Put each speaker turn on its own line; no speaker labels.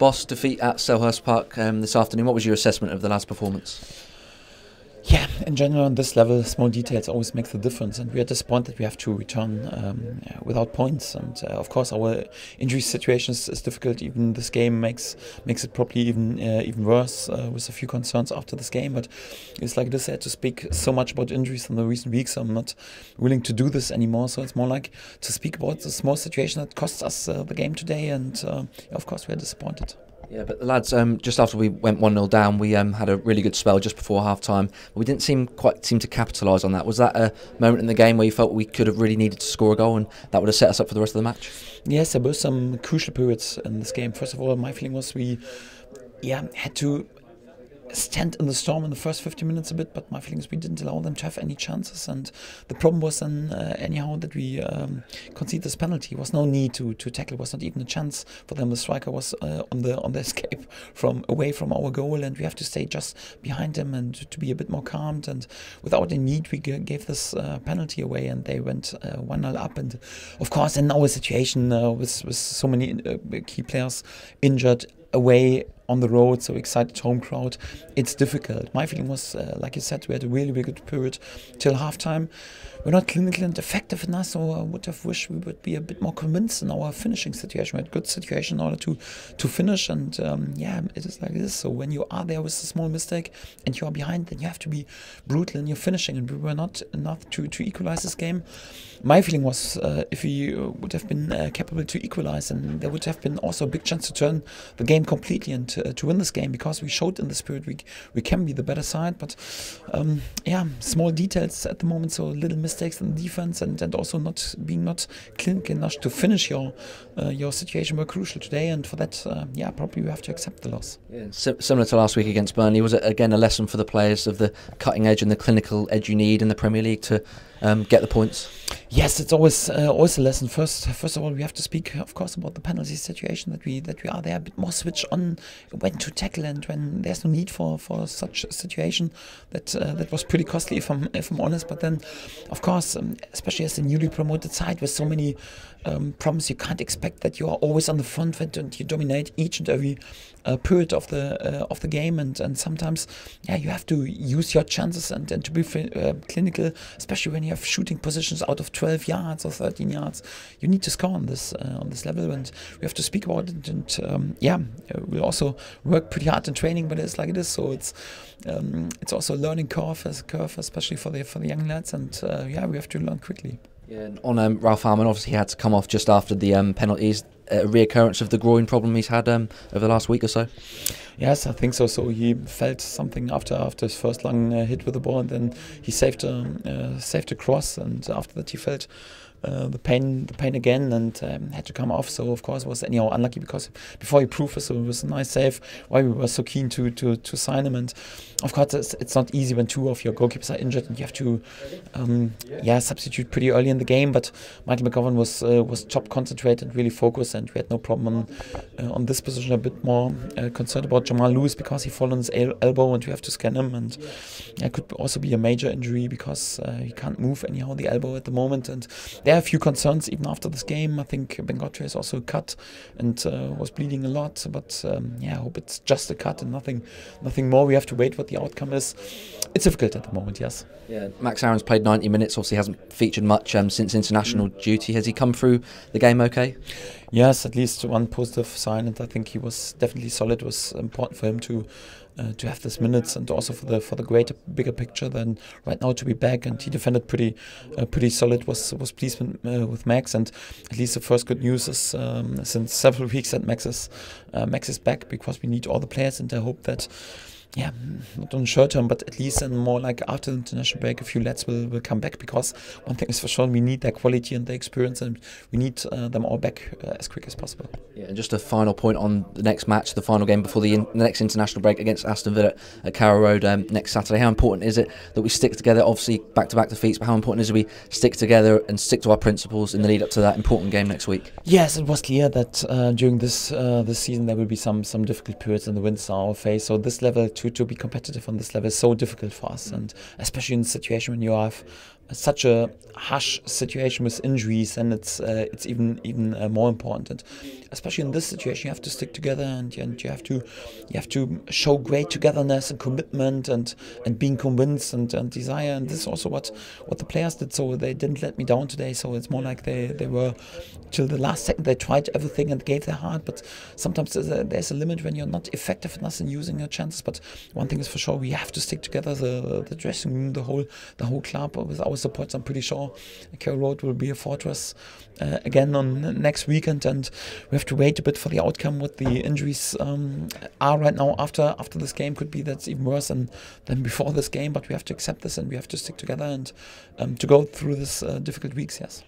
boss defeat at Selhurst Park this afternoon. What was your assessment of the lads' performance?
Yeah, in general, on this level, small details always make the difference, and we are disappointed we have to return without points. And of course, our injury situation is difficult. Even this game makes it probably even worse with a few concerns after this game. But it's like this: I had to speak so much about injuries in the recent weeks. I'm not willing to do this anymore. So it's more like to speak about the small situation that cost us the game today. And of course, we are disappointed.
Yeah, but the lads, just after we went 1-0 down, we had a really good spell just before half-time. We didn't quite seem to capitalise on that. Was that a moment in the game where you felt we could have really needed to score a goal and that would have set us up for the rest of the match?
Yes, there were some crucial periods in this game. First of all, my feeling was we had to stand in the storm in the first 50 minutes a bit, but my feeling is we didn't allow them to have any chances, and the problem was then anyhow that we conceded this penalty. There was no need to tackle. It was not even a chance for them. The striker was on the escape away from our goal, and we have to stay just behind them and to be a bit more calmed, and without any need we gave this penalty away, and they went 1-0 up. And of course in our situation with so many key players injured, away on the road, so excited home crowd, it's difficult. My feeling was, like you said, we had a really good period till halftime. We're not clinical and effective enough, so I would have wished we would be a bit more convinced in our finishing situation. We had good situation in order to finish, and it is like this. So when you are there with a small mistake and you are behind, then you have to be brutal in your finishing, and we were not enough to equalize this game. My feeling was if we would have been capable to equalize, and there would have been also a big chance to turn the game completely and to win this game, because we showed in the spirit we can be the better side. But small details at the moment, so little mistakes in the defense and also not clinical enough to finish your situation were crucial today, and for that probably we have to accept the loss. Yeah.
Similar to last week against Burnley, was it again a lesson for the players of the cutting edge and the clinical edge you need in the Premier League to get the points?
Yes, it's always a lesson. First of all, we have to speak, of course, about the penalty situation, that we are there a bit more switched on when to tackle and when there's no need for such a situation. That was pretty costly, if I'm honest. But then, of course, especially as the newly promoted side with so many problems, you can't expect that you are always on the front foot and you dominate each and every period of the game. And sometimes, you have to use your chances and to be clinical, especially when you have shooting positions out of 12 yards or 13 yards. You need to score on this level, and we have to speak about it. And we'll also work pretty hard in training, but it's like it is. So it's also a learning curve, especially for the young lads. And we have to learn quickly.
Yeah, on Ralph Harmon, obviously he had to come off just after the penalties. A reoccurrence of the groin problem he's had over the last week or so?
Yes, I think so. So he felt something after his first long hit with the ball, and then he saved a cross, and after that he felt the pain again, and had to come off. So of course it was anyhow unlucky, because before he proved it was a nice save. Why we were so keen to sign him, and of course it's not easy when two of your goalkeepers are injured and you have to substitute pretty early in the game. But Michael McGovern was top concentrated, really focused, and we had no problem on this position. A bit more concerned about Jamal Lewis, because he fell on his elbow and we have to scan him, and it could also be a major injury because he can't move anyhow the elbow at the moment. And there are a few concerns even after this game. I think Bengotre is also cut and was bleeding a lot, but I hope it's just a cut and nothing more. We have to wait what the outcome is. It's difficult at the moment, yes.
Yeah, Max Aaron's played 90 minutes, obviously hasn't featured much since international duty. Has he come through the game okay?
Yes, at least one positive sign, and I think he was definitely solid. It was important for him to have this minutes, and also for the greater bigger picture than right now to be back. And he defended pretty solid. Was pleased with Max, and at least the first good news is since several weeks that Max is back, because we need all the players, and I hope that. Yeah, not on short term, but at least in more like after the international break, a few lads will come back, because one thing is for sure, we need their quality and their experience, and we need them all back as quick as possible. Yeah,
and just a final point on the next match, the final game before the next international break against Aston Villa at Carrow Road next Saturday. How important is it that we stick together? Obviously, back-to-back defeats, but how important is it we stick together and stick to our principles in the lead up to that important game next week?
Yes, it was clear that during this season there will be some difficult periods, and the winds are our face. So this level to be competitive on this level is so difficult for us, and especially in a situation when you have such a harsh situation with injuries, and it's even more important. And especially in this situation, you have to stick together, and you have to show great togetherness and commitment and being convinced and desire. And this is also what the players did. So they didn't let me down today. So it's more like they were till the last second. They tried everything and gave their heart. But sometimes there's a limit when you're not effective enough in using your chances. But one thing is for sure, we have to stick together. The dressing room, the whole club. With our supports, I'm pretty sure Carrow Road will be a fortress again on next weekend, and we have to wait a bit for the outcome. What the injuries are right now after this game, could be that's even worse than before this game, but we have to accept this and we have to stick together and to go through this difficult weeks. Yes.